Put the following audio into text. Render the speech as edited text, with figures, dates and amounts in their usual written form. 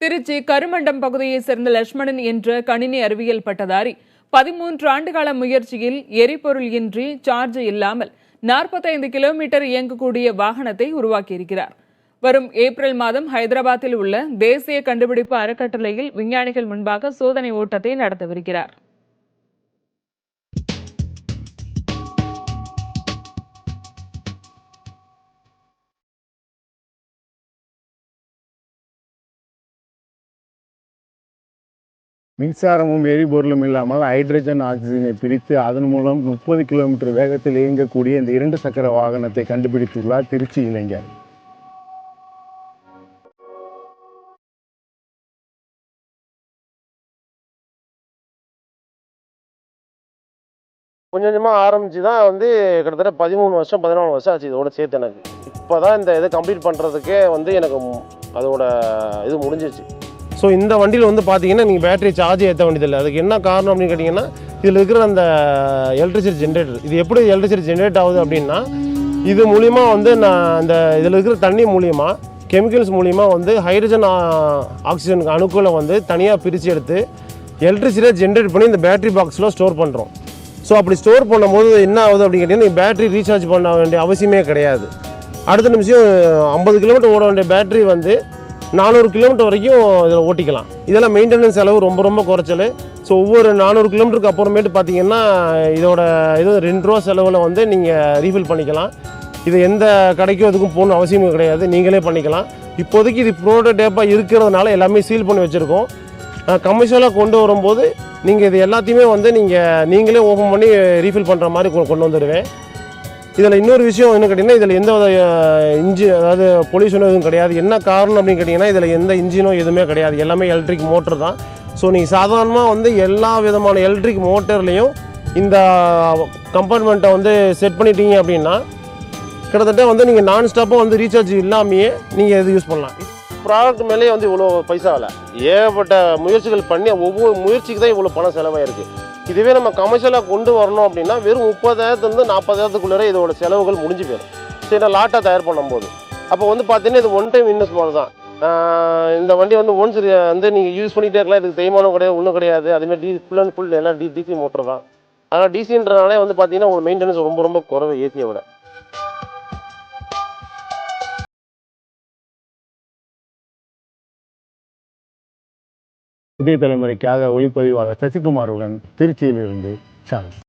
திருச்சி கருமண்டம் பகுதியைச் சேர்ந்த லட்சுமணன் என்ற கணினி அறிவியல் பட்டதாரி 13 ஆண்டுகால முயற்சியில் எரிபொருள் இன்றி சார்ஜ் இல்லாமல் 45 கிலோமீட்டர் இயங்கக்கூடிய வாகனத்தை உருவாக்கியிருக்கிறார். வரும் ஏப்ரல் மாதம் ஹைதராபாத்தில் உள்ள தேசிய கண்டுபிடிப்பு அறக்கட்டளையில் விஞ்ஞானிகள் முன்பாக சோதனை ஓட்டத்தை நடத்தவிருக்கிறார். மின்சாரமும் எரிபொருளும் இல்லாமல் ஹைட்ரஜன் ஆக்சிஜனை பிரித்து அதன் மூலம் 30 கிலோமீட்டர் வேகத்தில் இயங்கக்கூடிய இந்த 2 சக்கர வாகனத்தை கண்டுபிடித்துள்ளார் திருச்சி இளைஞர். கொஞ்சம் கொஞ்சமாக ஆரம்பித்து தான் கிட்டத்தட்ட 13 வருஷம் 14 வருஷம் ஆச்சு இதோட சேர்த்து. எனக்கு இப்போ தான் இந்த இதை கம்ப்ளீட் பண்ணுறதுக்கே எனக்கு அதோட இது முடிஞ்சிச்சு. ஸோ இந்த வண்டியில் பார்த்தீங்கன்னா நீங்கள் பேட்டரி சார்ஜ் ஏற்ற வேண்டியதில்லை. அதுக்கு என்ன காரணம் அப்படின்னு கேட்டிங்கன்னா, இதில் இருக்கிற அந்த எலக்ட்ரிசிட்டி ஜென்ரேட்டர், இது எப்படி எலக்ட்ரிசிட்டி ஜென்ரேட் ஆகுது அப்படின்னா, இது மூலிமா நான் இந்த இதில் இருக்கிற தண்ணி மூலிமா கெமிக்கல்ஸ் மூலிமா ஹைட்ரஜன் ஆக்சிஜன் அணுக்களை தனியாக பிரித்து எடுத்து எலக்ட்ரிசிட்டியை ஜென்ரேட் பண்ணி இந்த பேட்டரி பாக்ஸில் ஸ்டோர் பண்ணுறோம். ஸோ அப்படி ஸ்டோர் பண்ணும்போது என்ன ஆகுது அப்படின்னு கேட்டிங்கன்னா, நீங்கள் பேட்டரி ரீசார்ஜ் பண்ண வேண்டிய அவசியமே கிடையாது. அடுத்த நிமிஷம் 50 கிலோமீட்டர் ஓட வேண்டிய பேட்டரி 400 கிலோமீட்டர் வரைக்கும் இதில் ஓட்டிக்கலாம். இதெல்லாம் மெயின்டெனன்ஸ் செலவு ரொம்ப ரொம்ப குறைச்சல். ஸோ ஒவ்வொரு 400 கிலோமீட்டருக்கு அப்புறமேட்டு பார்த்தீங்கன்னா இதோட இது 2 ரூபா செலவில் நீங்கள் ரீஃபில் பண்ணிக்கலாம். இது எந்த கடைக்கும் அதுக்கும் போகணும் அவசியமே கிடையாது, நீங்களே பண்ணிக்கலாம். இப்போதைக்கு இது ப்ரோட்டோடைப்பாக இருக்கிறதுனால எல்லாமே சீல் பண்ணி வச்சுருக்கோம். கமர்ஷியலாக கொண்டு வரும்போது நீங்கள் இது எல்லாத்தையுமே நீங்களே ஓப்பன் பண்ணி ரீஃபில் பண்ணுற மாதிரி கொண்டு வந்துடுவேன். இதில் இன்னொரு விஷயம் என்ன கேட்டிங்கன்னா, இதில் எந்த இன்ஜின் அதாவது பொல்யூஷனும் எதுவும் கிடையாது. என்ன காரணம் அப்படின்னு கேட்டிங்கன்னா, இதில் எந்த இன்ஜினும் எதுவுமே கிடையாது, எல்லாமே எலக்ட்ரிக் மோட்டர் தான். ஸோ நீங்கள் சாதாரணமாக எல்லா விதமான எலக்ட்ரிக் மோட்டர்லேயும் இந்த கம்பார்ட்மெண்ட்டை செட் பண்ணிட்டீங்க அப்படின்னா கிட்டத்தட்ட நீங்கள் நான் ஸ்டாப்பாக ரீசார்ஜ் இல்லாமையே நீங்கள் இது யூஸ் பண்ணலாம். ப்ராடக்ட் மேலே இவ்வளோ பைசா இல்லை, ஏகப்பட்ட முயற்சிகள் பண்ணி ஒவ்வொரு முயற்சிக்கு தான் இவ்வளோ பணம் செலவாயிருக்கு. இதுவே நம்ம கமர்ஷியலாக கொண்டு வரணும் அப்படின்னா வெறும் 30,000 40,000 இதோட செலவுகள் முடிஞ்சு போயிடும். சரி, லாட்டாக தயார் பண்ணும்போது அப்போ பார்த்தீங்கன்னா இது ஒன் டைம் இன்வெஸ்ட்மெண்ட் தான். இந்த வண்டி ஒன்ஸ் நீங்கள் யூஸ் பண்ணிகிட்டே இருக்கலாம், இதுக்கு தேய்மானம் கிடையாது, ஒன்றும் கிடையாது. அதுமாதிரி ஃபுல் அண்ட் ஃபுல் எல்லாம் டிசி மோட்டர் தான். அதனால் டிசின்றனாலே பார்த்தீங்கன்னா ஒரு மெயின்டெனன்ஸ் ரொம்ப ரொம்ப குறைவு ஏசியை விட. புதிய தலைமுறைக்காக ஒளிப்பதிவாளர் சசிகுமாருடன் திருச்சியிலிருந்து சார்ஸ்.